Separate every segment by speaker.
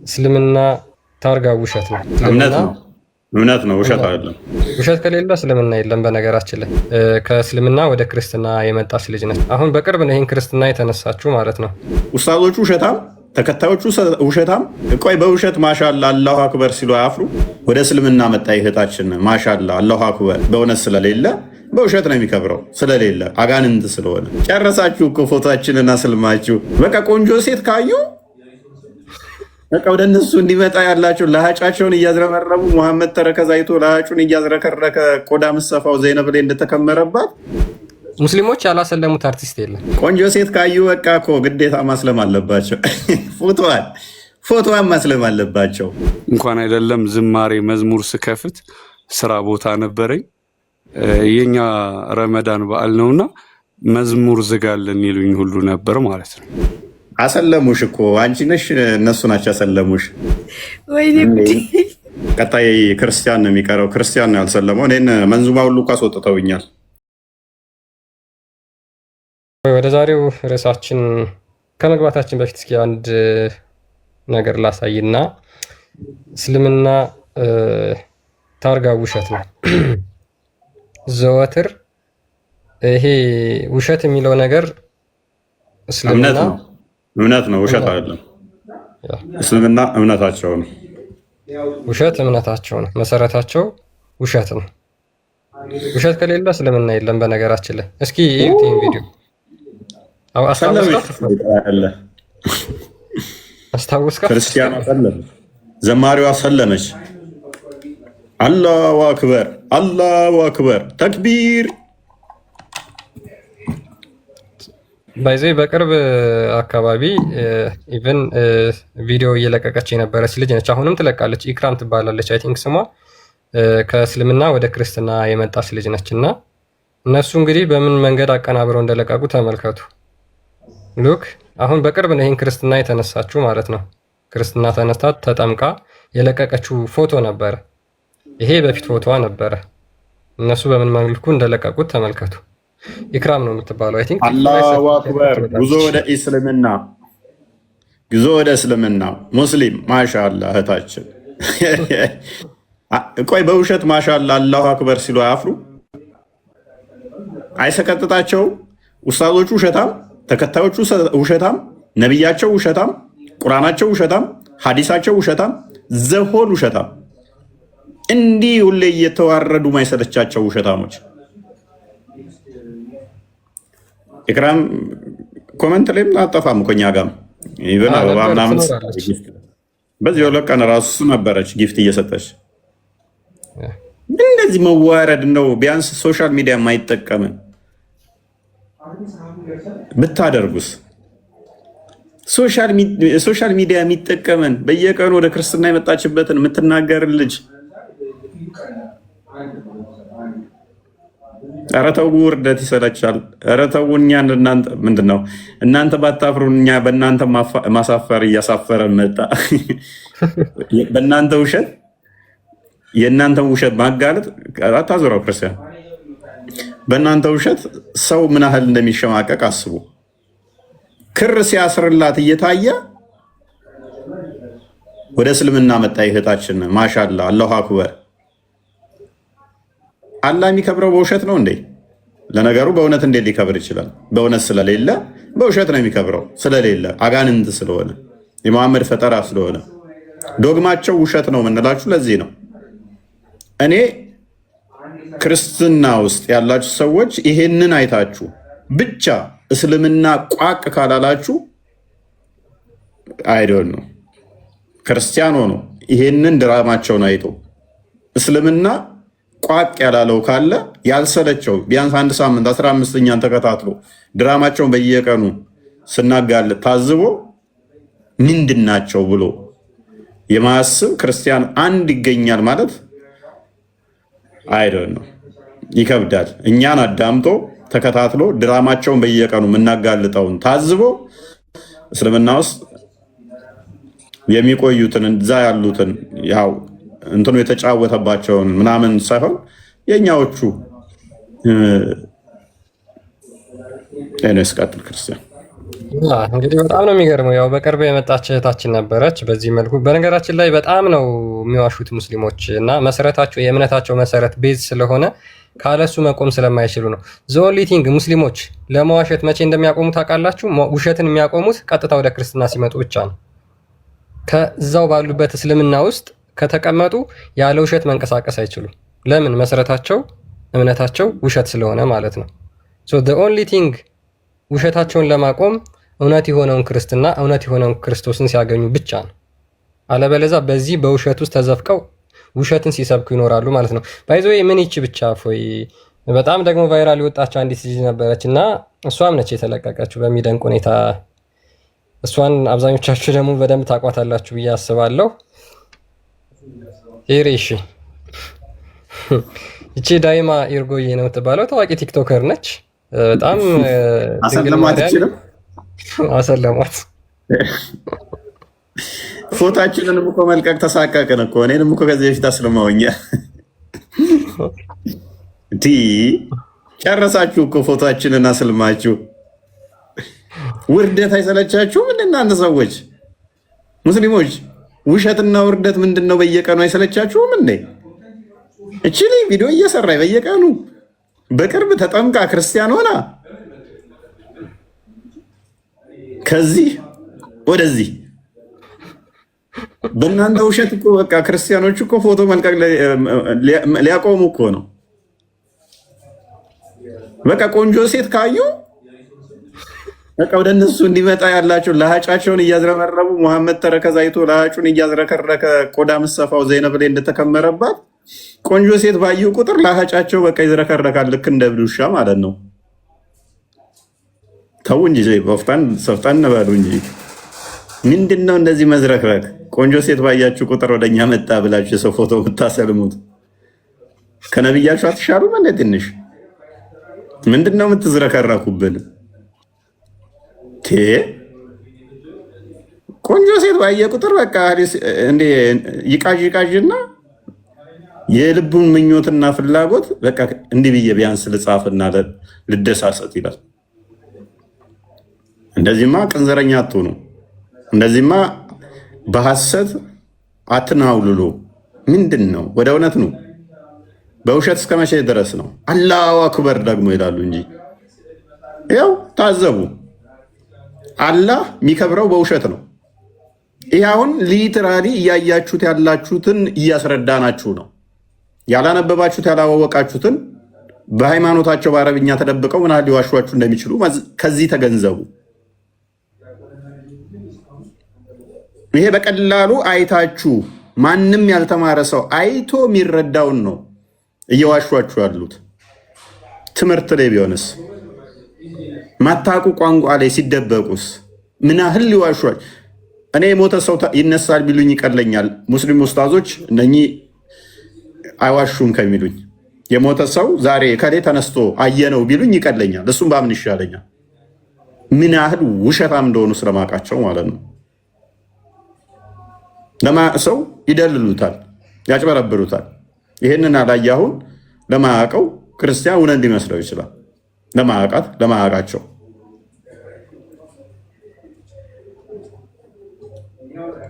Speaker 1: እስልምና ታርጋ ውሸት ነው።
Speaker 2: እምነት ነው፣ ውሸት አይደለም።
Speaker 1: ውሸት ከሌለ እስልምና የለም። በነገራችን ላይ ከእስልምና ወደ ክርስትና የመጣች ልጅ ነች። አሁን በቅርብ ነው ይህን ክርስትና የተነሳችው ማለት ነው።
Speaker 2: ኡስታዞቹ ውሸታም፣ ተከታዮቹ ውሸታም። ቆይ በውሸት ማሻላ አላሁ አክበር ሲሉ አያፍሩ? ወደ እስልምና መጣ እህታችን ማሻላ አላሁ አክበር። በእውነት ስለሌለ በውሸት ነው የሚከብረው፣ ስለሌለ አጋንንት ስለሆነ። ጨረሳችሁ እኮ ፎቶችንና ስልማችሁ። በቃ ቆንጆ ሴት ካዩ በቃ ወደ እነሱ እንዲመጣ ያላቸው ለሀጫቸውን እያዝረመረቡ ሙሐመድ ተረከዝ አይቶ ለሀጩን እያዝረከረከ ቆዳ ምሰፋው ዘይነብ ላይ እንደተከመረባት
Speaker 1: ሙስሊሞች ያላሰለሙት አርቲስት የለም።
Speaker 2: ቆንጆ ሴት ካዩ በቃ እኮ ግዴታ ማስለም አለባቸው። ፎቶዋን ማስለም አለባቸው።
Speaker 3: እንኳን አይደለም ዝማሬ መዝሙር ስከፍት ስራ ቦታ ነበረኝ። የኛ ረመዳን በዓል ነውና መዝሙር ዝጋልን ይሉኝ ሁሉ ነበር ማለት ነው።
Speaker 2: አሰለሙሽ እኮ አንቺ ነሽ፣ እነሱ ናቸው ያሰለሙሽ። ቀጣይ ክርስቲያን ነው የሚቀረው። ክርስቲያን ነው ያልሰለመው። እኔን መንዙማ ሁሉ እኮ አስወጥተውኛል።
Speaker 1: ወደ ዛሬው ርዕሳችን ከመግባታችን በፊት እስኪ አንድ ነገር ላሳይና፣ እስልምና ታርጋ ውሸት ነው። ዘወትር ይሄ ውሸት የሚለው ነገር እስልምና
Speaker 2: እምነት ነው፣ ውሸት አይደለም። እስልምና እምነታቸው ነው፣
Speaker 1: ውሸት እምነታቸው ነው። መሰረታቸው ውሸት ነው። ውሸት ከሌለ እስልምና የለም። በነገራችን ላይ እስኪ ይሄን ቪዲዮ አስታውስካ
Speaker 2: ክርስቲያኗ ሰለመች፣ ዘማሪዋ ሰለመች። አላሁ አክበር፣ አላሁ አክበር፣ ተክቢር።
Speaker 1: ባይዘ በቅርብ አካባቢ ኢቨን ቪዲዮ እየለቀቀች የነበረች ልጅ ነች። አሁንም ትለቃለች። ኢክራም ትባላለች አይ ቲንክ ስሟ። ከእስልምና ወደ ክርስትና የመጣች ልጅ ነች እና እነሱ እንግዲህ በምን መንገድ አቀናብረው እንደለቀቁ ተመልከቱ። ሉክ አሁን በቅርብ ነው ይህን ክርስትና የተነሳችው ማለት ነው። ክርስትና ተነስታ ተጠምቃ የለቀቀችው ፎቶ ነበረ። ይሄ በፊት ፎቶዋ ነበረ። እነሱ በምን መልኩ እንደለቀቁት ተመልከቱ። ኢክራም ነው የምትባለው። አይ ቲንክ
Speaker 2: አላሁ አክበር። ጉዞ ወደ እስልምና፣ ጉዞ ወደ እስልምና ሙስሊም። ማሻአላ እህታችን። ቆይ በውሸት ማሻአላ አላሁ አክበር ሲሉ አያፍሩ? አይሰቀጥጣቸውም? ኡስታዞቹ ውሸታም፣ ተከታዮቹ ውሸታም፣ ነቢያቸው ውሸታም፣ ቁርአናቸው ውሸታም፣ ሐዲሳቸው ውሸታም፣ ዘሆን ውሸታም። እንዲህ ሁሌ እየተዋረዱ ማይሰለቻቸው ውሸታሞች። ኢክራም ኮመንት ላይም አጠፋም እኮ እኛ ጋርም ኢቨን አበባ ምናምን በዚህ ሁለት ቀን ራሱ ነበረች ጊፍት እየሰጠች። እንደዚህ መዋረድ ነው። ቢያንስ ሶሻል ሚዲያ የማይጠቀምን ብታደርጉስ? ሶሻል ሚዲያ የሚጠቀመን በየቀኑ ወደ ክርስትና የመጣችበትን የምትናገር ልጅ ኧረ ተው፣ ውርደት ይሰለቻል። ኧረ ተው። እኛ እናንተ ምንድን ነው እናንተ ባታፍሩ እኛ በእናንተ ማሳፈር እያሳፈረን መጣ። በእናንተ ውሸት የእናንተን ውሸት ማጋለጥ አታዞረው ክርስቲያን። በእናንተ ውሸት ሰው ምን ያህል እንደሚሸማቀቅ አስቡ። ክር ሲያስርላት እየታየ ወደ እስልምና መጣ እህታችን ማሻላ አላሁ አክበር። አላህ የሚከብረው በውሸት ነው እንዴ? ለነገሩ በእውነት እንዴት ሊከብር ይችላል? በእውነት ስለሌለ በውሸት ነው የሚከብረው። ስለሌለ አጋንንት ስለሆነ የመሐመድ ፈጠራ ስለሆነ ዶግማቸው ውሸት ነው የምንላችሁ ለዚህ ነው። እኔ ክርስትና ውስጥ ያላችሁ ሰዎች ይሄንን አይታችሁ ብቻ እስልምና ቋቅ ካላላችሁ አይዶን ነው ክርስቲያን ሆኖ ይሄንን ድራማቸውን አይቶ እስልምና ቋቅ ያላለው ካለ ያልሰለቸው ቢያንስ አንድ ሳምንት 15ኛን ተከታትሎ ድራማቸውን በየቀኑ ስናጋልጥ ታዝቦ ምንድናቸው ብሎ የማያስብ ክርስቲያን አንድ ይገኛል ማለት አይደል ነው። ይከብዳል። እኛን አዳምጦ ተከታትሎ ድራማቸውን በየቀኑ የምናጋልጠውን ታዝቦ እስልምና ውስጥ የሚቆዩትን እዛ ያሉትን ያው እንትኑ የተጫወተባቸውን ምናምን ሳይሆን የኛዎቹ እኔስ ቀጥል ክርስቲያን
Speaker 1: እንግዲህ በጣም ነው የሚገርመው። ያው በቅርብ የመጣች እህታችን ነበረች በዚህ መልኩ። በነገራችን ላይ በጣም ነው የሚዋሹት ሙስሊሞች እና መሰረታቸው የእምነታቸው መሰረት ቤዝ ስለሆነ ካለሱ መቆም ስለማይችሉ ነው። ኦንሊ ቲንግ ሙስሊሞች ለመዋሸት መቼ እንደሚያቆሙ ታውቃላችሁ? ውሸትን የሚያቆሙት ቀጥታ ወደ ክርስትና ሲመጡ ብቻ ነው። ከዛው ባሉበት እስልምና ውስጥ ከተቀመጡ ያለ ውሸት መንቀሳቀስ አይችሉም። ለምን? መሰረታቸው እምነታቸው ውሸት ስለሆነ ማለት ነው። ሶ the only thing ውሸታቸውን ለማቆም እውነት የሆነውን ክርስትና እውነት የሆነውን ክርስቶስን ሲያገኙ ብቻ ነው። አለበለዚያ በዚህ በውሸት ውስጥ ተዘፍቀው ውሸትን ሲሰብኩ ይኖራሉ ማለት ነው። ባይዞ ምን ይቺ ብቻ ፎይ በጣም ደግሞ ቫይራል የወጣችው አንዲት ልጅ ነበረች እና እሷም ነች የተለቀቀችው በሚደንቅ ሁኔታ። እሷን አብዛኞቻችሁ ደግሞ በደንብ ታቋታላችሁ ብዬ አስባለሁ። እሺ እቺ ዳይማ ኢርጎዬ ነው የምትባለው ታዋቂ ቲክቶከር ነች። በጣም አሰለሟት።
Speaker 2: ፎታችንን እኮ መልቀቅ ተሳቀቅን እኮ። እኔንም እኮ ከዚህ በፊት አስለማውኛል። ጨረሳችሁ እኮ ፎቶችንን አስልማችሁ። ውርደት አይሰለቻችሁም? እናንተ ሰዎች ሙስሊሞች ውሸትና ውርደት ምንድን ነው? በየቀኑ አይሰለቻችሁም እንዴ? እቺ ላይ ቪዲዮ እየሰራች በየቀኑ በቅርብ ተጠምቃ ክርስቲያን ሆና ከዚህ ወደዚህ በእናንተ ውሸት እኮ በቃ ክርስቲያኖች እኮ ፎቶ መልቀቅ ሊያቆሙ እኮ ነው። በቃ ቆንጆ ሴት ካዩ በቃ ወደ እነሱ እንዲመጣ ያላቸው ለሀጫቸውን እያዝረመረቡ መሐመድ ተረከዝ አይቶ ለሀጩን እያዝረከረከ ቆዳ ምሰፋው ዘይነብ ላይ እንደተከመረባት ቆንጆ ሴት ባዩ ቁጥር ለሀጫቸው በቃ ይዝረከረካል። ልክ እንደ እብድ ውሻ ማለት ነው። ተው እንጂ ሰፍጠን በሉ እንጂ ምንድን ነው እንደዚህ መዝረክረክ? ቆንጆ ሴት ባያችሁ ቁጥር ወደኛ መጣ ብላችሁ የሰው ፎቶ የምታሰልሙት ከነብያችሁ አትሻሉም እንዴ? ትንሽ ምንድን ነው የምትዝረከረኩብን? ቆንጆ ሴት ባየ ቁጥር በቃ እንዴ ይቃዥና የልቡን ምኞትና ፍላጎት በቃ እንዲህ ብዬ ቢያንስ ልጻፍና ልደሳሰት ይላል። እንደዚህማ ቅንዘረኛ አትሆኑ። እንደዚህማ በሐሰት አትናውልሉ። ምንድን ነው? ወደ እውነት ነው። በውሸት እስከ መቼ ድረስ ነው? አላሁ አክበር ደግሞ ይላሉ እንጂ ያው ታዘቡ። አላህ የሚከብረው በውሸት ነው። ይህ አሁን ሊትራሊ እያያችሁት ያላችሁትን እያስረዳናችሁ ነው። ያላነበባችሁት ያላወቃችሁትን በሃይማኖታቸው በአረብኛ ተደብቀው ምን ያህል ሊዋሿችሁ እንደሚችሉ ከዚህ ተገንዘቡ። ይሄ በቀላሉ አይታችሁ ማንም ያልተማረ ሰው አይቶ የሚረዳውን ነው እየዋሿችሁ ያሉት። ትምህርት ላይ ቢሆንስ ማታቁ ቋንቋ ላይ ሲደበቁስ ምን ያህል ሊዋሿችሁ? እኔ የሞተ ሰው ይነሳል ቢሉኝ ይቀለኛል። ሙስሊም ኡስታዞች እነኚህ አይዋሹም ከሚሉኝ የሞተ ሰው ዛሬ ከሌ ተነስቶ አየነው ቢሉኝ ይቀለኛል። እሱም ባምን ይሻለኛል። ምን ያህል ውሸታም እንደሆኑ ስለማውቃቸው ማለት ነው። ለማሰው ይደልሉታል፣ ያጭበረብሩታል። ይሄንን አላያሁን ለማያውቀው ክርስቲያን እውነት ሊመስለው ይችላል። ለማያውቃቸው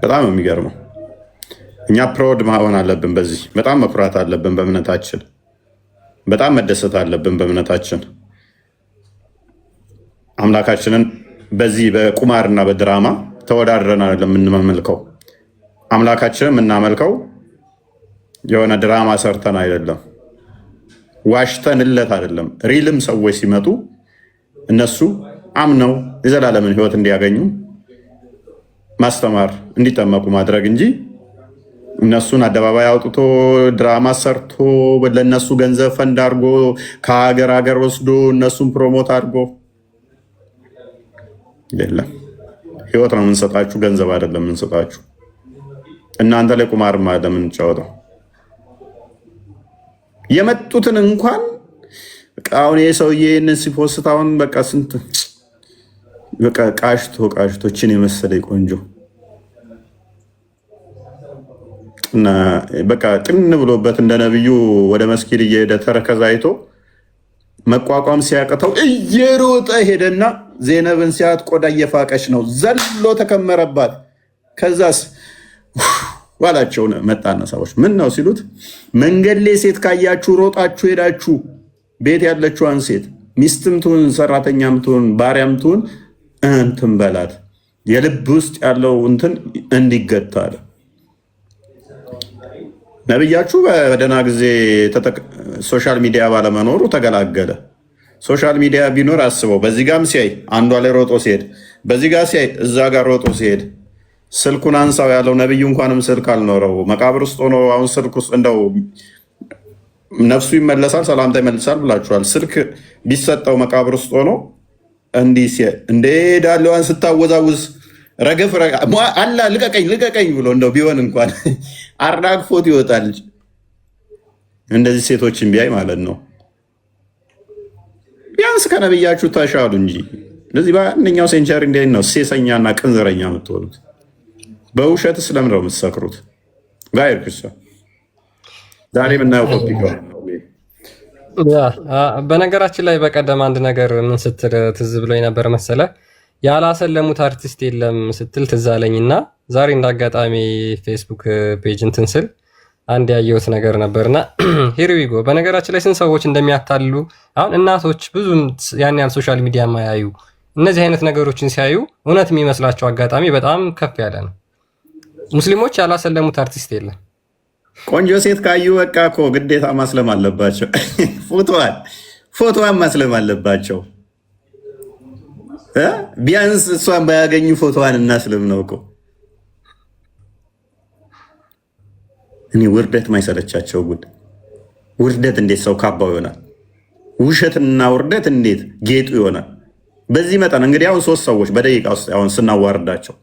Speaker 2: በጣም የሚገርመው እኛ ፕሮድ መሆን አለብን። በዚህ በጣም መኩራት አለብን። በእምነታችን በጣም መደሰት አለብን። በእምነታችን አምላካችንን በዚህ በቁማርና በድራማ ተወዳድረን አይደለም የምንመልከው። አምላካችንን የምናመልከው የሆነ ድራማ ሰርተን አይደለም፣ ዋሽተንለት አይደለም። ሪልም ሰዎች ሲመጡ እነሱ አምነው የዘላለምን ሕይወት እንዲያገኙ ማስተማር፣ እንዲጠመቁ ማድረግ እንጂ እነሱን አደባባይ አውጥቶ ድራማ ሰርቶ ለእነሱ ገንዘብ ፈንድ አድርጎ ከሀገር ሀገር ወስዶ እነሱን ፕሮሞት አድርጎ የለም። ሕይወት ነው የምንሰጣችሁ፣ ገንዘብ አይደለም የምንሰጣችሁ። እናንተ ላይ ቁማርማ አይደለም የምንጫወተው። የመጡትን እንኳን አሁን ይህ ሰውዬ ይህንን ሲፖስት አሁን በቃ ስንት በቃ ቃሽቶችን የመሰለ ቆንጆ በቃ ቅን ብሎበት እንደ ነብዩ ወደ መስጊድ እየሄደ ተረከዝ አይቶ መቋቋም ሲያቅተው እየሮጠ ሄደና ዜነብን ሲያት ቆዳ እየፋቀች ነው። ዘሎ ተከመረባት። ከዛስ ዋላቸው መጣና ሰዎች ምን ነው ሲሉት መንገድ ላይ ሴት ካያችሁ ሮጣችሁ ሄዳችሁ ቤት ያለችዋን ሴት ሚስትም ትሁን ሰራተኛም ትሁን ባሪያም ትሁን እንትን በላት፣ የልብ ውስጥ ያለው እንትን እንዲገታ አለ። ነብያችሁ በደህና ጊዜ ሶሻል ሚዲያ ባለመኖሩ ተገላገለ። ሶሻል ሚዲያ ቢኖር አስበው፣ በዚህ ጋም ሲያይ አንዷ ላይ ሮጦ ሲሄድ፣ በዚህ ጋር ሲያይ እዛ ጋር ሮጦ ሲሄድ፣ ስልኩን አንሳው ያለው ነብዩ እንኳንም ስልክ አልኖረው መቃብር ውስጥ ሆኖ አሁን ስልክ ውስጥ እንደው ነፍሱ ይመለሳል ሰላምታ ይመልሳል ብላችኋል። ስልክ ቢሰጠው መቃብር ውስጥ ሆኖ እንዲህ እንደ ዳለዋን ስታወዛውዝ ረገፍ አላ ልቀቀኝ ብሎ እንደው ቢሆን እንኳን አራግፎት ይወጣል። እንደዚህ ሴቶችን ቢያይ ማለት ነው። ቢያንስ ከነብያችሁ ተሻሉ እንጂ እንደዚህ በአንደኛው ሴንቸሪ እንዴት ነው ሴሰኛና ቅንዘረኛ የምትሆኑት? በውሸት ስለምን ነው የምትሰክሩት? ጋር ክርስቲያን ዛሬ የምናየው ቶፒክ ነው።
Speaker 1: በነገራችን ላይ በቀደም አንድ ነገር ምን ስትል ትዝ ብሎ የነበረ መሰለ ያላሰለሙት አርቲስት የለም ስትል ትዝ አለኝና ዛሬ እንዳጋጣሚ ፌስቡክ ፔጅ እንትን ስል አንድ ያየሁት ነገር ነበርና ሂሪዊጎ በነገራችን ላይ ስንት ሰዎች እንደሚያታልሉ አሁን እናቶች ብዙ ያን ያህል ሶሻል ሚዲያ ማያዩ እነዚህ አይነት ነገሮችን ሲያዩ እውነት የሚመስላቸው አጋጣሚ በጣም ከፍ ያለ ነው። ሙስሊሞች ያላሰለሙት አርቲስት የለም።
Speaker 2: ቆንጆ ሴት ካዩ በቃ እኮ ግዴታ ማስለም አለባቸው። ፎቶዋን ማስለም አለባቸው። ቢያንስ እሷን ባያገኙ ፎቶዋን እናስልም ነው እኮ። እኔ ውርደት ማይሰለቻቸው ጉድ። ውርደት እንዴት ሰው ካባው ይሆናል? ውሸትና ውርደት እንዴት ጌጡ ይሆናል? በዚህ መጠን እንግዲህ አሁን 3 ሰዎች በደቂቃ ውስጥ አሁን ስናዋርዳቸው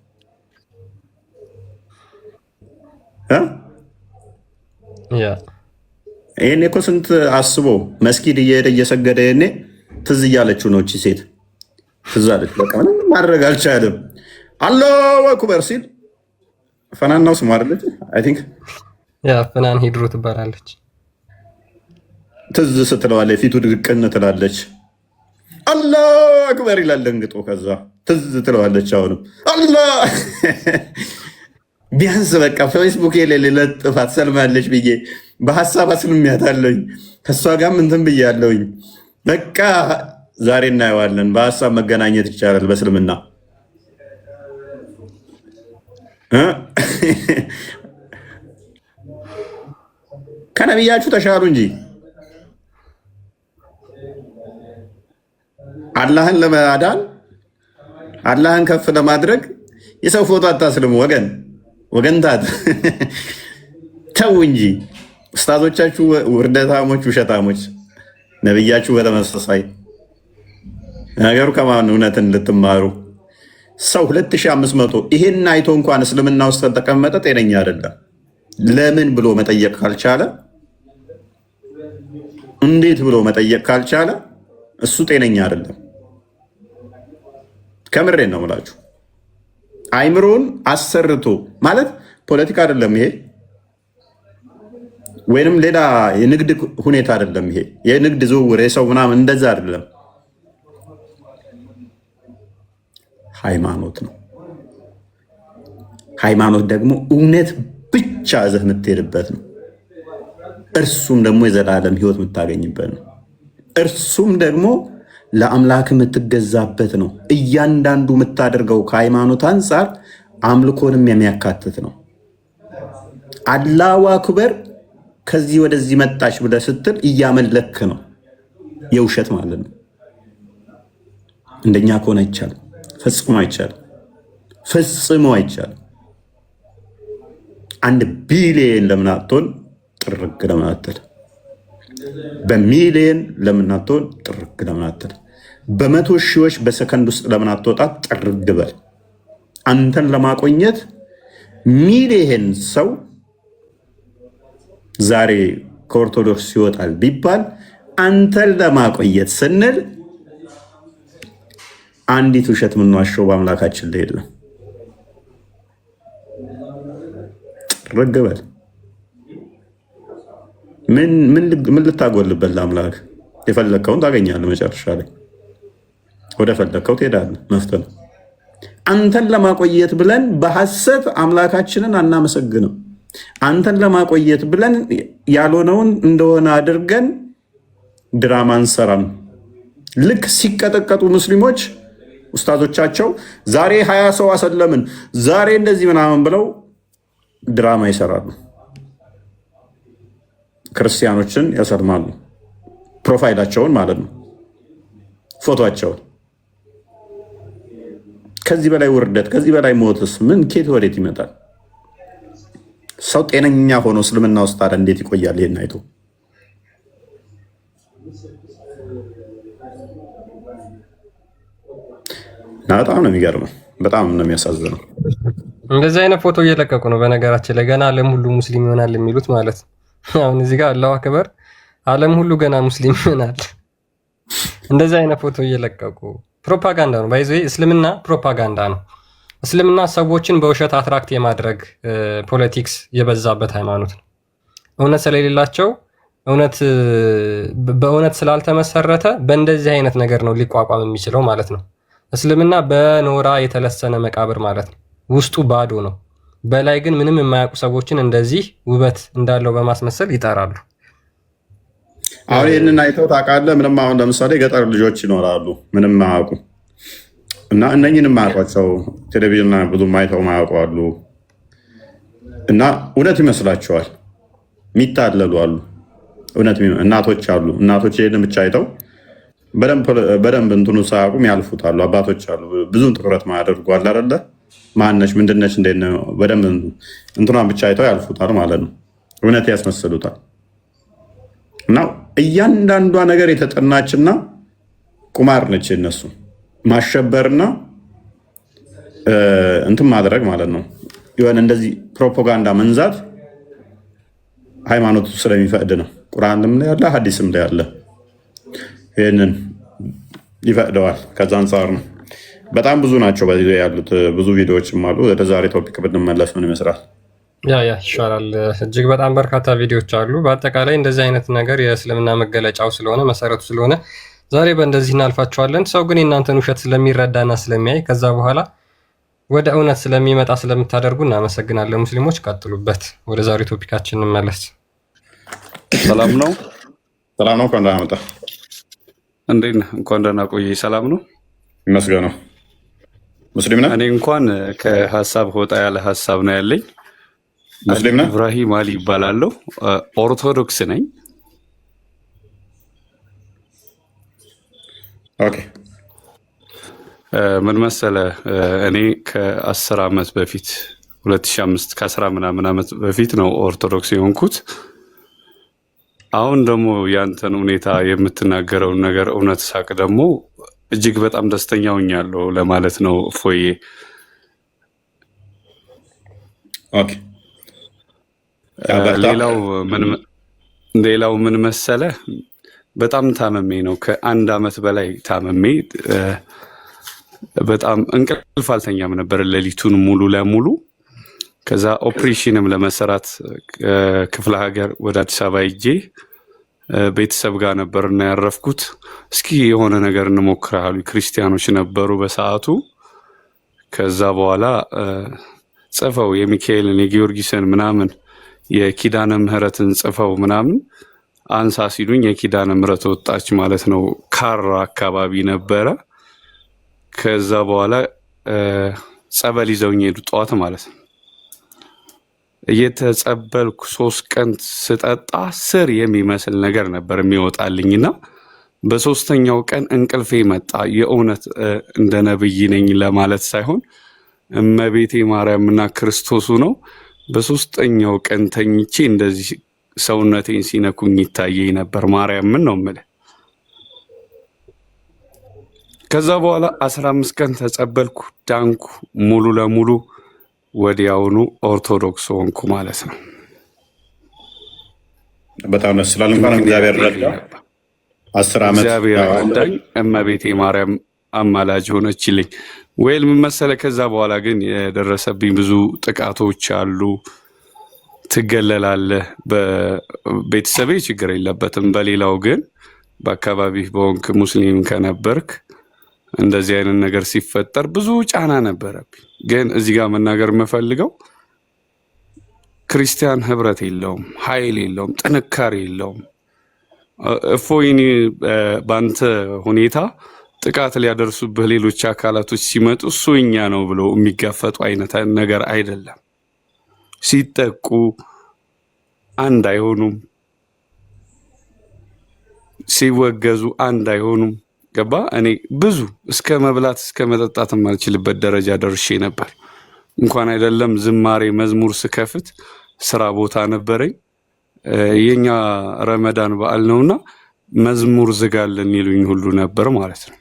Speaker 2: ይሄኔ እኮ ስንት አስቦ መስጊድ እየሄደ እየሰገደ ይሄኔ ትዝ እያለችው ነው እቺ ሴት ትዝ አለች። በቃ ምንም ማድረግ አልቻለም። አላሁ አክበር ሲል ፈናን ነው ስሙ አይደለች? አይ ቲንክ
Speaker 1: ፈናን ሂድሮ ትባላለች።
Speaker 2: ትዝ ስትለዋለች ፊቱ ድርቅን ትላለች። አላሁ አክበር ይላል ደንግጦ። ከዛ ትዝ ትለዋለች አሁንም አላህ ቢያንስ በቃ ፌስቡክ የሌለ ጥፋት ሰልማለች ብዬ በሀሳብ አስልሚያታለኝ ከእሷ ጋር እንትን ብያለሁኝ። በቃ ዛሬ እናየዋለን። በሀሳብ መገናኘት ይቻላል በእስልምና። ከነቢያችሁ ተሻሉ እንጂ አላህን ለማዳን አላህን ከፍ ለማድረግ የሰው ፎቶ አታስልሙ ወገንታት ተው እንጂ ኡስታዞቻችሁ ውርደታሞች፣ ውሸታሞች፣ ነብያችሁ በተመሳሳይ ነገሩ ከማን እውነትን ልትማሩ ሰው 2500 ይሄን አይቶ እንኳን እስልምና ውስጥ ተቀመጠ ጤነኛ አይደለም። ለምን ብሎ መጠየቅ ካልቻለ እንዴት ብሎ መጠየቅ ካልቻለ እሱ ጤነኛ አይደለም። ከምሬን ነው የምላችሁ። አይምሮን አሰርቶ ማለት ፖለቲካ አይደለም ይሄ፣ ወይንም ሌላ የንግድ ሁኔታ አይደለም ይሄ። የንግድ ዝውውር የሰው ምናምን እንደዛ አይደለም። ሃይማኖት ነው። ሃይማኖት ደግሞ እውነት ብቻ ይዘህ የምትሄድበት ነው። እርሱም ደግሞ የዘላለም ሕይወት የምታገኝበት ነው። እርሱም ደግሞ ለአምላክ የምትገዛበት ነው። እያንዳንዱ የምታደርገው ከሃይማኖት አንጻር አምልኮንም የሚያካትት ነው። አላሁ አክበር ከዚህ ወደዚህ መጣች ብለህ ስትል እያመለክ ነው። የውሸት ማለት ነው። እንደኛ ከሆነ አይቻልም። ፈጽሞ አይቻልም። ፈጽሞ አይቻልም። 1 ቢሊየን ለምን አትሆን ጥርግ ለምን አትል? በሚሊየን ለምን አትሆን ጥርግ ለምን አትል? በመቶ ሺዎች በሰከንድ ውስጥ ለምን አትወጣ ጥርግ በል? አንተን ለማቆየት ሚሊየን ሰው ዛሬ ከኦርቶዶክስ ይወጣል ቢባል አንተን ለማቆየት ስንል አንዲት ውሸት የምንዋሸው በአምላካችን ላይ የለም። ጥርግ በል። ምን ልታጎልበት ለአምላክ? የፈለግከውን ታገኛለህ መጨረሻ ላይ። ወደ ፈለግከው ትሄዳለህ። መፍትሄ ነው። አንተን ለማቆየት ብለን በሐሰት አምላካችንን አናመሰግንም። አንተን ለማቆየት ብለን ያልሆነውን እንደሆነ አድርገን ድራማ እንሰራም። ልክ ሲቀጠቀጡ ሙስሊሞች ኡስታዞቻቸው ዛሬ 20 ሰው አሰለምን፣ ዛሬ እንደዚህ ምናምን ብለው ድራማ ይሰራሉ። ክርስቲያኖችን ያሰልማሉ። ፕሮፋይላቸውን ማለት ነው፣ ፎቶቸውን። ከዚህ በላይ ውርደት፣ ከዚህ በላይ ሞትስ ምን ኬት ወዴት ይመጣል? ሰው ጤነኛ ሆኖ እስልምና ውስጥ ታዲያ እንዴት ይቆያል? ይሄን አይቶ በጣም ነው የሚገርመው፣ በጣም ነው የሚያሳዝነው።
Speaker 1: እንደዚህ አይነት ፎቶ እየለቀቁ ነው። በነገራችን ላይ ገና ዓለም ሁሉ ሙስሊም ይሆናል የሚሉት ማለት ነው። አሁን እዚህ ጋር አላሁ አክበር፣ ዓለም ሁሉ ገና ሙስሊም ይሆናል። እንደዚህ አይነት ፎቶ እየለቀቁ ፕሮፓጋንዳ ነው። ባይዘ እስልምና ፕሮፓጋንዳ ነው። እስልምና ሰዎችን በውሸት አትራክት የማድረግ ፖለቲክስ የበዛበት ሃይማኖት ነው። እውነት ስለሌላቸው በእውነት ስላልተመሰረተ በእንደዚህ አይነት ነገር ነው ሊቋቋም የሚችለው ማለት ነው። እስልምና በኖራ የተለሰነ መቃብር ማለት ነው። ውስጡ ባዶ ነው። በላይ ግን ምንም የማያውቁ ሰዎችን እንደዚህ ውበት እንዳለው በማስመሰል ይጠራሉ።
Speaker 2: አሁን ይህንን አይተው ታውቃለህ? ምንም አሁን ለምሳሌ ገጠር ልጆች ይኖራሉ ምንም አያውቁ እና እነኝን የማያውቋቸው ቴሌቪዥን ብዙ አይተው ማያውቁ አሉ እና እውነት ይመስላቸዋል። የሚታለሉ አሉ። እውነት እናቶች አሉ። እናቶች ይህን ብቻ አይተው በደንብ እንትኑ ሳያውቁም ያልፉታሉ። አባቶች አሉ ብዙም ትኩረት ማያደርጉ አለ አይደለ? ማነች ምንድነች እንዴት ነው በደንብ እንትኗን ብቻ አይተው ያልፉታል ማለት ነው። እውነት ያስመስሉታል። እና እያንዳንዷ ነገር የተጠናችና ቁማር ነች። እነሱ ማሸበርና እንትን ማድረግ ማለት ነው። የሆነ እንደዚህ ፕሮፓጋንዳ መንዛት ሃይማኖቱ ስለሚፈቅድ ነው። ቁርአንም ላይ ያለ ሐዲስም ላይ ያለ ይህንን ይፈቅደዋል። ከዛ አንጻር ነው። በጣም ብዙ ናቸው በዚህ ያሉት ብዙ ቪዲዮዎችም አሉ። ወደ ዛሬ ቶፒክ ብንመለስ ምን ይመስላል?
Speaker 1: ያ ይሻላል። እጅግ በጣም በርካታ ቪዲዮዎች አሉ። በአጠቃላይ እንደዚህ አይነት ነገር የእስልምና መገለጫው ስለሆነ መሰረቱ ስለሆነ ዛሬ በእንደዚህ እናልፋቸዋለን። ሰው ግን የእናንተን ውሸት ስለሚረዳና ስለሚያይ ከዛ በኋላ ወደ እውነት ስለሚመጣ ስለምታደርጉ እናመሰግናለን። ሙስሊሞች ቀጥሉበት። ወደ ዛሬ ቶፒካችን እንመለስ።
Speaker 3: ሰላም ነው።
Speaker 2: ሰላም ነው። እንኳን ደህና መጣህ።
Speaker 3: እንዴት ነህ? እንኳን ደህና ቆየህ። ሰላም ነው
Speaker 2: ይመስገነው። ሙስሊም ነህ?
Speaker 3: እኔ እንኳን ከሀሳብ ወጣ ያለ ሀሳብ ነው ያለኝ።
Speaker 2: ሙስሊም ነህ?
Speaker 3: ኢብራሂም አሊ ይባላለሁ። ኦርቶዶክስ ነኝ።
Speaker 2: ኦኬ።
Speaker 3: ምን መሰለህ፣ እኔ ከ10 ዓመት በፊት 2005 ከ10 ምናምን ዓመት በፊት ነው ኦርቶዶክስ የሆንኩት። አሁን ደግሞ ያንተን ሁኔታ የምትናገረውን ነገር እውነት ሳቅ ደግሞ እጅግ በጣም ደስተኛ ሆኛለሁ ለማለት ነው። ፎዬ
Speaker 2: ኦኬ።
Speaker 3: ሌላው ምን መሰለህ፣ በጣም ታመሜ ነው። ከ1 ዓመት በላይ ታመሜ በጣም እንቅልፍ አልተኛም ነበር ሌሊቱን ሙሉ ለሙሉ። ከዛ ኦፕሬሽንም ለመሰራት ክፍለ ሀገር ወደ አዲስ አበባ ሄጄ ቤተሰብ ጋር ነበርና ያረፍኩት። እስኪ የሆነ ነገር እንሞክር አሉ። ክርስቲያኖች ነበሩ በሰዓቱ። ከዛ በኋላ ጽፈው የሚካኤልን የጊዮርጊስን ምናምን የኪዳነ ምህረትን ጽፈው ምናምን አንሳ ሲሉኝ የኪዳነ ምህረት ወጣች ማለት ነው። ካራ አካባቢ ነበረ። ከዛ በኋላ ጸበል ይዘውኝ ሄዱ ጠዋት ማለት ነው። እየተጸበልኩ 3 ቀን ስጠጣ ስር የሚመስል ነገር ነበር የሚወጣልኝና በ3ኛው ቀን እንቅልፌ መጣ። የእውነት እንደ ነብይ ነኝ ለማለት ሳይሆን እመቤቴ ማርያምና ክርስቶሱ ነው። በ3ኛው ቀን ተኝቼ እንደዚህ ሰውነቴን ሲነኩኝ ይታየኝ ነበር። ማርያምን ነው የምልህ። ከዛ በኋላ 15 ቀን ተጸበልኩ፣ ዳንኩ ሙሉ ለሙሉ። ወዲያውኑ ኦርቶዶክስ ሆንኩ ማለት ነው።
Speaker 2: በጣም ደስ ይላል። እንኳን እግዚአብሔር ረዳ። 10 ዓመት
Speaker 3: እግዚአብሔር ረዳኝ። እመቤቴ ማርያም አማላጅ ሆነችልኝ። ወይል ምን መሰለህ፣ ከዛ በኋላ ግን የደረሰብኝ ብዙ ጥቃቶች አሉ። ትገለላለህ። በቤተሰቤ ችግር የለበትም። በሌላው ግን በአካባቢ በሆንክ ሙስሊም ከነበርክ እንደዚህ አይነት ነገር ሲፈጠር ብዙ ጫና ነበረብኝ። ግን እዚህ ጋር መናገር የምፈልገው ክርስቲያን ህብረት የለውም፣ ኃይል የለውም፣ ጥንካሬ የለውም። እፎይኒ በአንተ ሁኔታ ጥቃት ሊያደርሱብህ ሌሎች አካላቶች ሲመጡ እሱ እኛ ነው ብሎ የሚጋፈጡ አይነት ነገር አይደለም። ሲጠቁ አንድ አይሆኑም፣ ሲወገዙ አንድ አይሆኑም። ገባ? እኔ ብዙ እስከ መብላት እስከ መጠጣት የማልችልበት ደረጃ ደርሼ ነበር። እንኳን አይደለም ዝማሬ መዝሙር ስከፍት ስራ ቦታ ነበረኝ። የኛ ረመዳን በዓል ነውና መዝሙር ዝጋልን ይሉኝ ሁሉ ነበር ማለት ነው።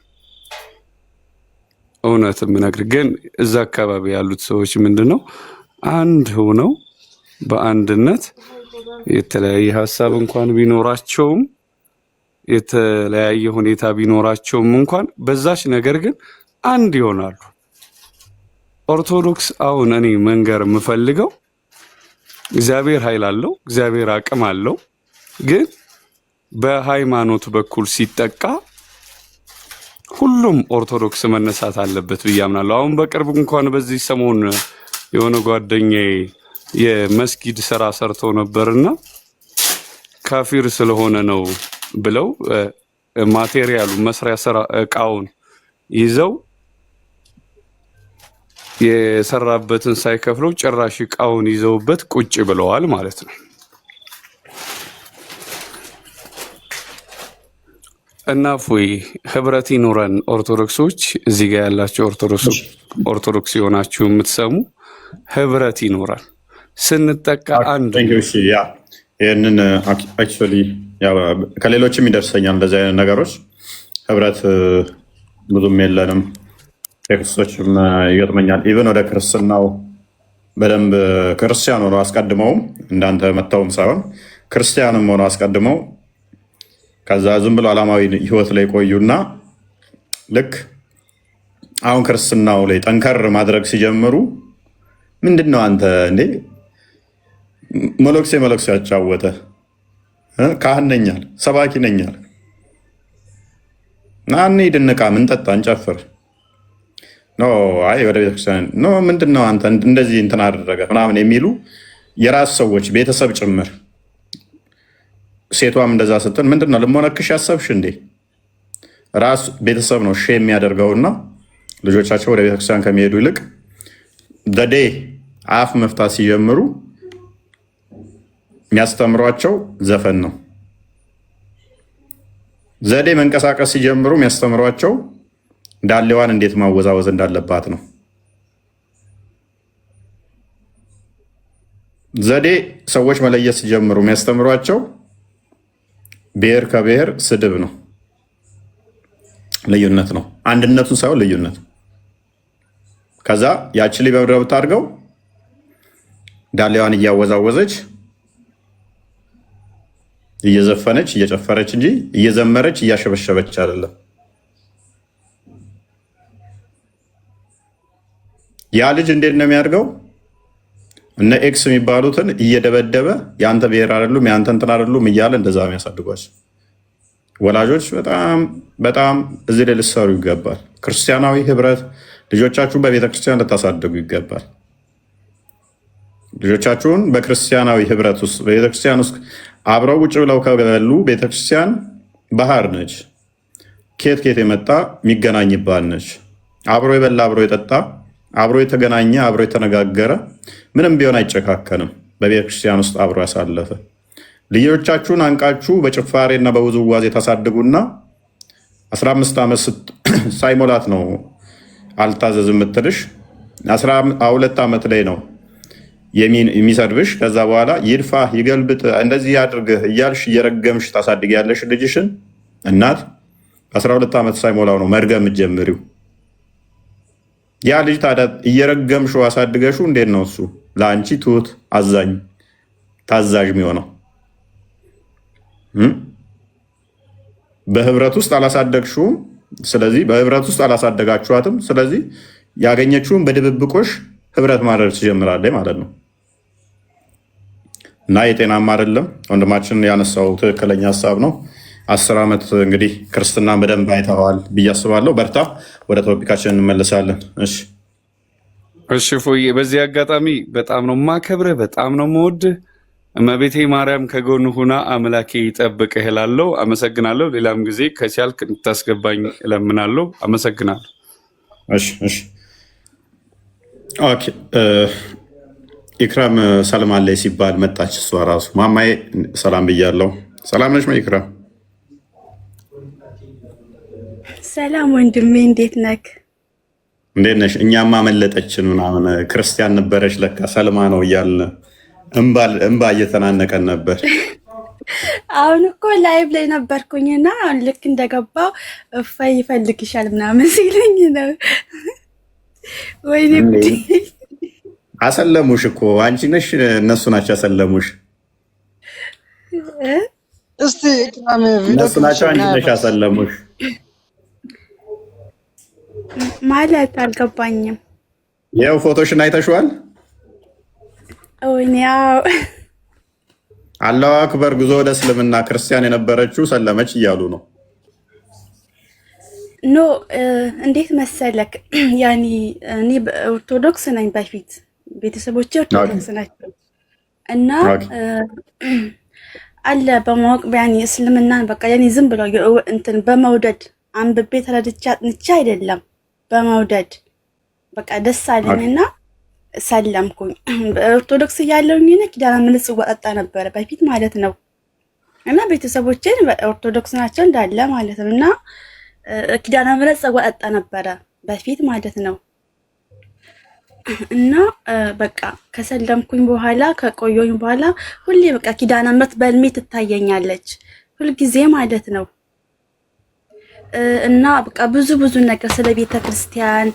Speaker 3: እውነትም ነገር ግን እዛ አካባቢ ያሉት ሰዎች ምንድነው አንድ ሆነው በአንድነት የተለያየ ሐሳብ እንኳን ቢኖራቸውም የተለያየ ሁኔታ ቢኖራቸውም እንኳን በዛች ነገር ግን አንድ ይሆናሉ። ኦርቶዶክስ አሁን እኔ መንገር የምፈልገው እግዚአብሔር ኃይል አለው፣ እግዚአብሔር አቅም አለው። ግን በሃይማኖት በኩል ሲጠቃ ሁሉም ኦርቶዶክስ መነሳት አለበት ብዬ አምናለሁ። አሁን በቅርብ እንኳን በዚህ ሰሞን የሆነ ጓደኛዬ የመስጊድ ስራ ሰርተው ነበርና ካፊር ስለሆነ ነው ብለው ማቴሪያሉ መስሪያ ስራ እቃውን ይዘው የሰራበትን ሳይከፍለው ጭራሽ እቃውን ይዘውበት ቁጭ ብለዋል ማለት ነው። እና ፎይ ህብረት ይኖረን ኦርቶዶክሶች፣ እዚህ ጋር ያላችሁ ኦርቶዶክስ የሆናችሁ የምትሰሙ ህብረት ይኖረን፣ ስንጠቃ አንድ
Speaker 2: ይህንን አክቹዋሊ ከሌሎችም ይደርሰኛል እንደዚህ አይነት ነገሮች። ህብረት ብዙም የለንም፣ ቴክስቶችም ይገጥመኛል። ኢቨን ወደ ክርስትናው በደንብ ክርስቲያን ሆነው አስቀድመውም እንዳንተ መተውም ሳይሆን ክርስቲያንም ሆነው አስቀድመው ከዛ ዝም ብሎ ዓላማዊ ህይወት ላይ ቆዩና ልክ አሁን ክርስትናው ላይ ጠንከር ማድረግ ሲጀምሩ ምንድን ነው አንተ እንዴ መለክሴ ያጫወተ ካህን ነኛል ሰባኪ ነኛል ናኒ ድንቃ ምን ጠጣ እንጨፍር ኖ አይ ወደ ቤተክርስቲያን ኖ ምንድነው አንተ እንደዚህ እንትን አደረገ ምናምን የሚሉ የራስ ሰዎች ቤተሰብ ጭምር። ሴቷም እንደዛ ስትል ምንድነው ልሞነክሽ ያሰብሽ እንዴ? ራስ ቤተሰብ ነው ሼም የሚያደርገውና ልጆቻቸው ወደ ቤተክርስቲያን ከሚሄዱ ይልቅ ደዴ አፍ መፍታት ሲጀምሩ የሚያስተምሯቸው ዘፈን ነው። ዘዴ መንቀሳቀስ ሲጀምሩ የሚያስተምሯቸው ዳሌዋን እንዴት ማወዛወዝ እንዳለባት ነው። ዘዴ ሰዎች መለየት ሲጀምሩ የሚያስተምሯቸው ብሔር ከብሔር ስድብ ነው፣ ልዩነት ነው። አንድነቱን ሳይሆን ልዩነት። ከዛ ያቺ ላይ በብረብት አድርገው ዳሌዋን እያወዛወዘች እየዘፈነች እየጨፈረች እንጂ እየዘመረች እያሸበሸበች አይደለም። ያ ልጅ እንዴት ነው የሚያድገው? እነ ኤክስ የሚባሉትን እየደበደበ የአንተ ብሔር አይደሉም የአንተ እንትን አይደሉም እያለ እንደዛ የሚያሳድጓቸው ወላጆች በጣም እዚህ ላይ ልትሰሩ ይገባል። ክርስቲያናዊ ህብረት ልጆቻችሁን በቤተክርስቲያን ልታሳድጉ ይገባል። ልጆቻችሁን በክርስቲያናዊ ህብረት ውስጥ በቤተክርስቲያን ውስጥ አብረው ቁጭ ብለው ከበሉ ቤተክርስቲያን ባህር ነች። ኬት የመጣ የሚገናኝባት ነች። አብሮ የበላ አብሮ የጠጣ አብሮ የተገናኘ አብሮ የተነጋገረ ምንም ቢሆን አይጨካከንም። በቤተክርስቲያን ውስጥ አብሮ ያሳለፈ ልጆቻችሁን አንቃችሁ በጭፋሬና በውዝዋዜ ታሳድጉና 15 ዓመት ሳይሞላት ነው አልታዘዝ የምትልሽ። 12 ዓመት ላይ ነው የሚሰድብሽ። ከዛ በኋላ ይድፋ ይገልብጥ እንደዚህ ያድርግህ እያልሽ እየረገምሽ ታሳድጊያለሽ ልጅሽን። እናት 12 ዓመት ሳይሞላው ነው መርገም ጀምሪው። ያ ልጅ ታዲያ እየረገምሽው አሳድገሽው እንዴት ነው እሱ ለአንቺ ትሁት አዛኝ ታዛዥ የሚሆነው? በህብረት ውስጥ አላሳደግሽውም። ስለዚህ በህብረት ውስጥ አላሳደጋችኋትም። ስለዚህ ያገኘችውን በድብብቆሽ ህብረት ማድረግ ትጀምራለች ማለት ነው። እና የጤናማ አይደለም። ወንድማችን ያነሳው ትክክለኛ ሀሳብ ነው። 10 ዓመት እንግዲህ ክርስትና በደንብ አይተኸዋል ብዬ አስባለሁ። በርታ። ወደ ቶፒካችን እንመለሳለን። እሺ
Speaker 3: እሺ ፎዬ፣ በዚህ አጋጣሚ በጣም ነው ማከብርህ፣ በጣም ነው የምወድህ። እመቤቴ ማርያም ከጎን ሁና አምላኬ ይጠብቅህ እላለሁ። አመሰግናለሁ። ሌላም ጊዜ ከቻልክ እንድታስገባኝ እለምናለሁ። አመሰግናለሁ።
Speaker 2: እሺ እሺ ኦኬ። ኢክራም ሰልማን ላይ ሲባል መጣች እሷ ራሱ። ማማዬ ሰላም ብያለሁ። ሰላም ነሽ ኢክራም?
Speaker 4: ሰላም ወንድሜ፣ እንዴት ነክ?
Speaker 2: እንዴት ነሽ? እኛማ መለጠችን ምናምን ክርስቲያን ነበረች ለካ ሰልማ ነው እያልን እንባ እየተናነቀን ነበር።
Speaker 4: አሁን እኮ ላይቭ ላይ ነበርኩኝና ልክ እንደገባው እፋይ ይፈልግሻል ምናምን ሲለኝ ነው። ወይኔ ጉዴ!
Speaker 2: አሰለሙሽ እኮ አንቺ ነሽ እነሱ ናቸው ያሰለሙሽ።
Speaker 5: እስቲ
Speaker 2: እነሱ ናቸው አንቺ ነሽ ያሰለሙሽ
Speaker 4: ማለት አልገባኝም።
Speaker 2: ይኸው ፎቶሽን አይተሽዋል?
Speaker 4: ወይኔ
Speaker 2: አላሁ አክበር። ጉዞ ወደ እስልምና ክርስቲያን የነበረችው ሰለመች እያሉ ነው።
Speaker 4: ኖ እንዴት መሰለክ፣ ያኔ እኔ ኦርቶዶክስ ነኝ። በፊት ቤተሰቦቼ ኦርቶዶክስ ናቸው እና አለ በማወቅ ያኔ እስልምናን በቃ ያኔ ዝም ብለው እንትን በመውደድ አንብቤ ተረድቼ አጥንቼ አይደለም፣ በመውደድ በቃ ደስ አለኝና ሰለምኩኝ። ኦርቶዶክስ እያለሁኝ ኪዳነ ምሕረት ጽዋ ጠጣ ነበረ በፊት ማለት ነው። እና ቤተሰቦቼን ኦርቶዶክስ ናቸው እንዳለ ማለት ነው። እና ኪዳነ ምሕረት ጽዋ ጠጣ ነበረ በፊት ማለት ነው። እና በቃ ከሰለምኩኝ በኋላ ከቆየሁኝ በኋላ ሁሌ በቃ ኪዳነ ምሕረት በህልሜ ትታየኛለች ሁልጊዜ ማለት ነው። እና በቃ ብዙ ነገር ስለ ቤተ ክርስቲያን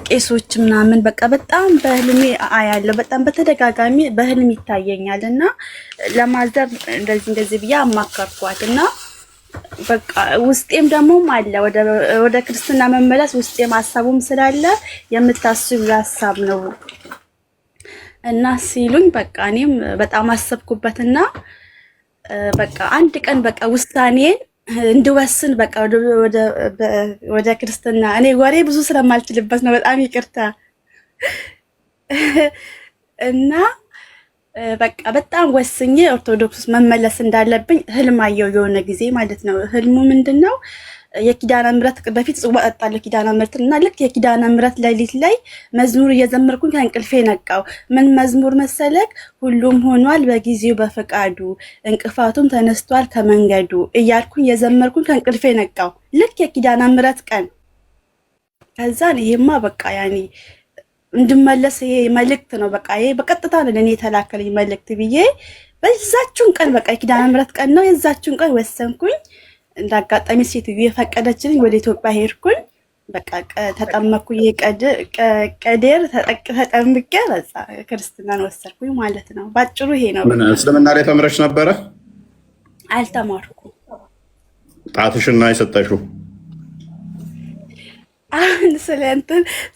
Speaker 4: ቄሶች ምናምን በቃ በጣም በህልሜ አያለሁ። በጣም በተደጋጋሚ በህልም ይታየኛል። እና ለማዘር እንደዚህ ብዬ አማከርኳት እና በቃ ውስጤም ደግሞ አለ ወደ ክርስትና መመለስ ውስጤም ሀሳቡም ስላለ የምታስቡ ሀሳብ ነው እና ሲሉኝ በቃ እኔም በጣም አሰብኩበትና በቃ አንድ ቀን በቃ ውሳኔን እንድወስን በቃ ወደ ክርስትና እኔ ወሬ ብዙ ስለማልችልበት ነው፣ በጣም ይቅርታ። እና በቃ በጣም ወስኜ ኦርቶዶክስ መመለስ እንዳለብኝ ህልም አየሁ የሆነ ጊዜ ማለት ነው። ህልሙ ምንድነው? የኪዳነ ምሕረት በፊት ጽዋ ጠጣለሁ ኪዳነ ምሕረት እና ልክ የኪዳነ ምሕረት ሌሊት ላይ መዝሙር እየዘመርኩኝ ከእንቅልፌ ነቃው። ምን መዝሙር መሰለክ? ሁሉም ሆኗል በጊዜው በፈቃዱ እንቅፋቱም ተነስቷል ከመንገዱ እያልኩኝ የዘመርኩኝ ከእንቅልፌ ነቃው። ልክ የኪዳነ ምሕረት ቀን ከዛን ይሄማ በቃ ያኔ እንድመለስ ይሄ መልእክት ነው። በቃ ይሄ በቀጥታ ለኔ የተላከለኝ መልእክት ብዬ በዛችሁን ቀን በቃ የኪዳነ ምሕረት ቀን ነው የዛችሁን ቀን ወሰንኩኝ። እንዳጋጣሚ ሴትዮ የፈቀደችልኝ ወደ ኢትዮጵያ ሄድኩኝ። በቃ ተጠመኩኝ። ቀዴር ተጠምቄ በዛ ክርስትናን ወሰድኩኝ ማለት ነው። ባጭሩ ይሄ ነው።
Speaker 2: ምን እስልምና ላይ ተምረሽ ነበረ?
Speaker 4: አልተማርኩም።
Speaker 2: ጣትሽና የሰጠሽው
Speaker 4: አሁን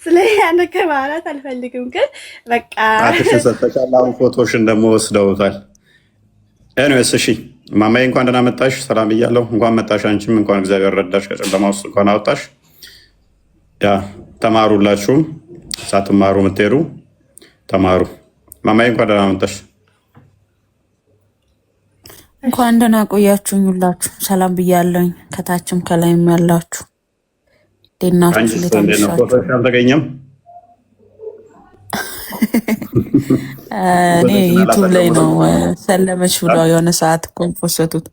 Speaker 4: ስለ ያነከ ማለት አልፈልግም፣ ግን በቃ
Speaker 2: ጣትሽን ሰጠሻል። አሁን ፎቶሽን ደግሞ ወስደውታል። ኤኒዌይስ እሺ ማማዬ እንኳን ደህና መጣሽ። ሰላም ብያለሁ። እንኳን መጣሽ። አንቺም እንኳን እግዚአብሔር ረዳሽ፣ ከጨለማ ውስጥ እንኳን አወጣሽ። ያ ተማሩላችሁም፣ ሳትማሩ የምትሄዱ ተማሩ። ማማዬ እንኳን ደህና መጣሽ።
Speaker 6: እንኳን ደህና ቆያችሁኝ። ሁላችሁ ሰላም ብያለሁኝ። ከታችም ከላይም ያላችሁ
Speaker 2: አንቺስ እንዴት ነው? ፎቶሽ አልተገኘም?
Speaker 6: እኔ ዩቱብ ላይ ነው ሰለመች ብለው የሆነ ሰዓት እኮ ፖስተቱት።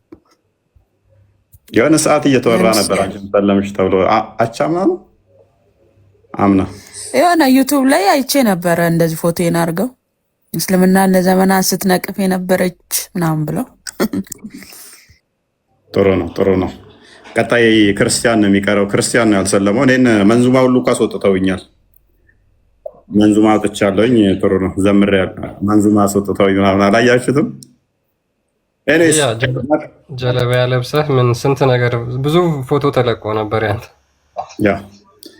Speaker 2: የሆነ ሰዓት እየተወራ ነበር አንቺም ሰለመች ተብሎ። አቻምና ነው አምና
Speaker 6: የሆነ ዩቱብ ላይ አይቼ ነበረ እንደዚህ ፎቶዬን አድርገው እስልምና ለዘመናት ስትነቅፍ የነበረች ምናምን ብለው።
Speaker 2: ጥሩ ነው። ቀጣይ ክርስቲያን ነው የሚቀረው። ክርስቲያን ነው ያልሰለመው። እኔን መንዙማ ሁሉ እኮ አስወጥተውኛል። መንዙማ አውጥቻለሁኝ። ጥሩ ነው ዘምሬያለሁ። መንዙማ አስወጥተውኝ ምናምን አላያችሁትም?
Speaker 1: ጀለቢያ ለብሰህ ምን ስንት ነገር ብዙ ፎቶ ተለቆ ነበር ያንተ።
Speaker 2: ያ